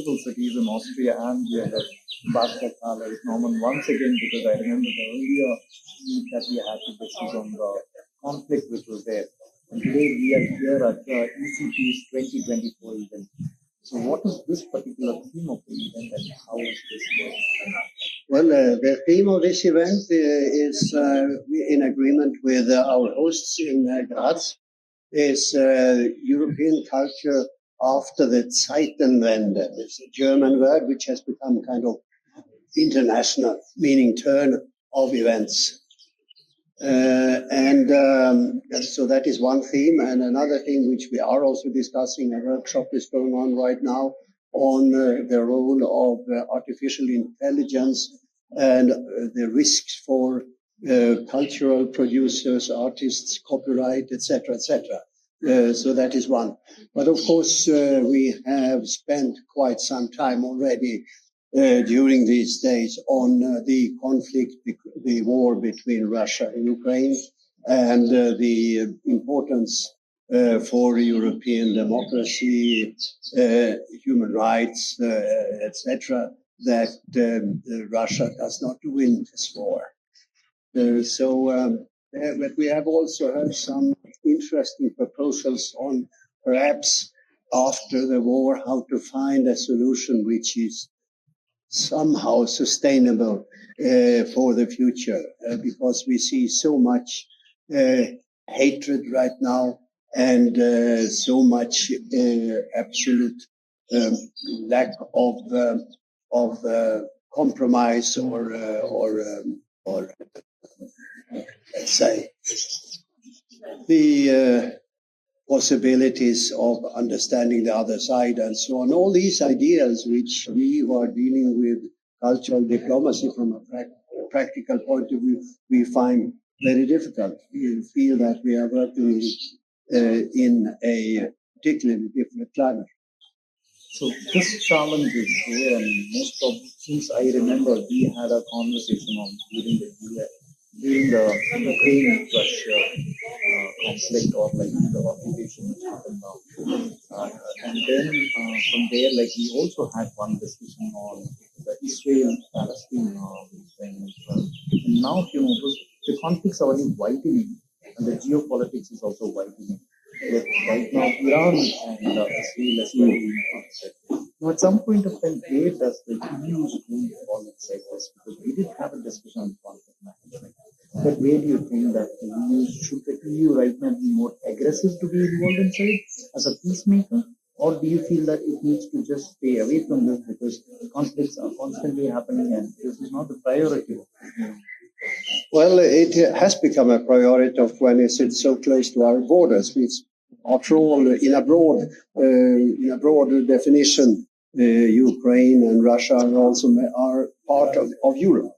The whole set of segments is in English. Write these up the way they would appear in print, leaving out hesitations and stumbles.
beautiful cities in Austria, and we had Dr. Karl Erik Norrman once again, because I remember the earlier meet that we had to discuss on the conflict which was there. And today we are here at the ECP's 2024 event. So what is this particular theme of the event and how is this going? Well, the theme of this event is in agreement with our hosts in Graz, is European culture after the Zeitenwende. It's a German word which has become kind of international, meaning turn of events. And so that is one theme. And another thing which we are also discussing, a workshop is going on right now on the role of artificial intelligence and the risks for cultural producers, artists, copyright, etc., etc. So that is one. But of course, we have spent quite some time already during these days on the conflict, the war between Russia and Ukraine, and the importance for European democracy, human rights, etc., that Russia does not win this war. But we have also heard some interesting proposals on perhaps after the war how to find a solution which is somehow sustainable for the future, because we see so much hatred right now and so much absolute lack of compromise or let's say the possibilities of understanding the other side and so on. All these ideas which we who are dealing with cultural diplomacy from a practical point of view, we find very difficult. We feel that we are working in a particularly different climate. So this challenge is here, and most of, since I remember we had a conversation on during the Ukraine-Russia conflict, or like the occupation which happened now. And then from there, like we also had one discussion on the Israel-Palestine thing. And now, the conflicts are only widening, and the geopolitics is also widening. Right now, Iran and Israel is very important. Now, at some point of time, where does the EU going to fall inside this? Because we did have a discussion on conflict management. But where do you think that should the EU right now be more aggressive to be involved inside as a peacemaker? Or do you feel that it needs to just stay away from this because conflicts are constantly happening and this is not the priority? Well, it has become a priority of when it's so close to our borders. It's, after all, in a broader definition, Ukraine and Russia are part of Europe.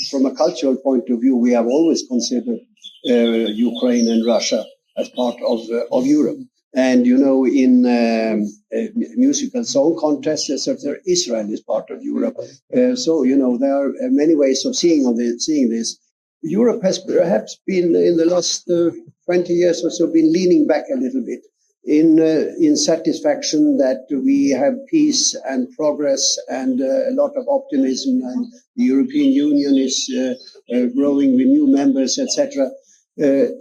From a cultural point of view, we have always considered Ukraine and Russia as part of Europe. And, in musical song contests, etc., Israel is part of Europe. So, there are many ways of seeing this. Europe has perhaps been, in the last 20 years or so, been leaning back a little bit in satisfaction that we have peace and progress and a lot of optimism, and the European Union is growing with new members, etc.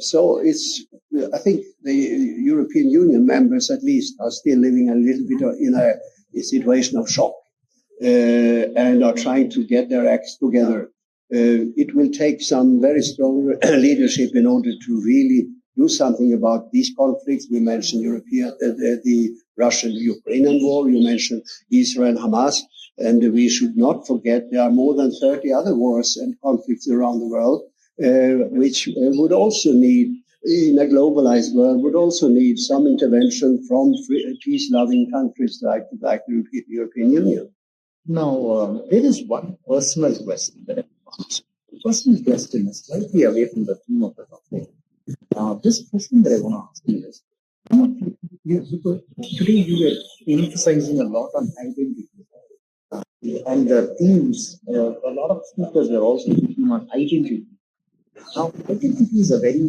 So I think the European Union members, at least, are still living a little bit in a situation of shock and are trying to get their acts together. It will take some very strong leadership in order to really do something about these conflicts. We mentioned the Russian-Ukrainian war. You mentioned Israel-Hamas. And we should not forget there are more than 30 other wars and conflicts around the world, which would also need, in a globalized world, would also need some intervention from peace-loving countries like the European Union. Now, there is one personal question that I want to ask. The personal question is slightly away from the theme of the topic. This question that I want to ask you is, today you were emphasizing a lot on identity. And the themes, a lot of speakers were also speaking on identity. Now, identity is a very,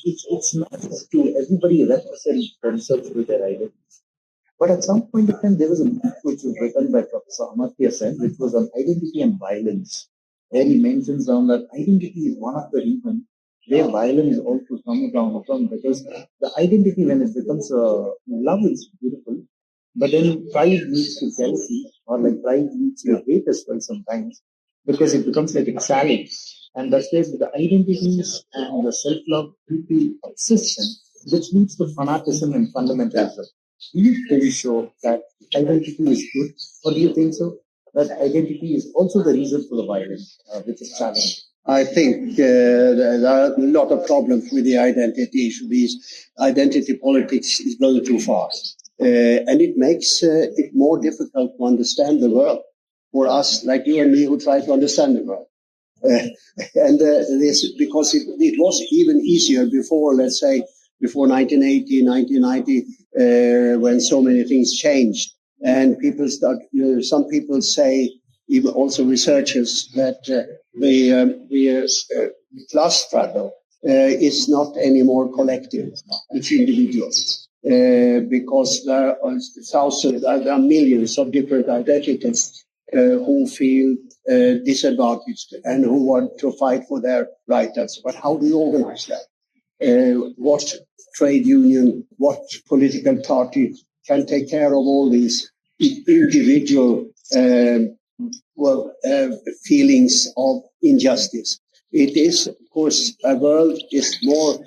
it's not to everybody represent themselves with their identity. But at some point of time, there was a book which was written by Professor Amartya Sen, which was on identity and violence, where he mentions down that identity is one of the reasons where violence also comes down from, because the identity, when it becomes love, is beautiful, but then pride leads to jealousy, or like pride leads to hate as well sometimes, because it becomes like a challenge. And that's where the identities and the self-love quickly obsession, which leads to fanaticism and fundamentalism. Do you really show that identity is good, or do you think so? That identity is also the reason for the violence, which is challenging. I think there are a lot of problems with the identity issue. These identity politics is going too far. And it makes it more difficult to understand the world for us, like you and me, who try to understand the world. And this, because it was even easier before, let's say, before 1980, 1990, when so many things changed. And people start, some people say, even also researchers, that the class struggle is not anymore collective, it's individual. Because there are thousands, there are millions of different identities who feel disadvantaged and who want to fight for their rights. But how do you organize that? What trade union, what political party can take care of all these individual feelings of injustice? It is, of course, a world is more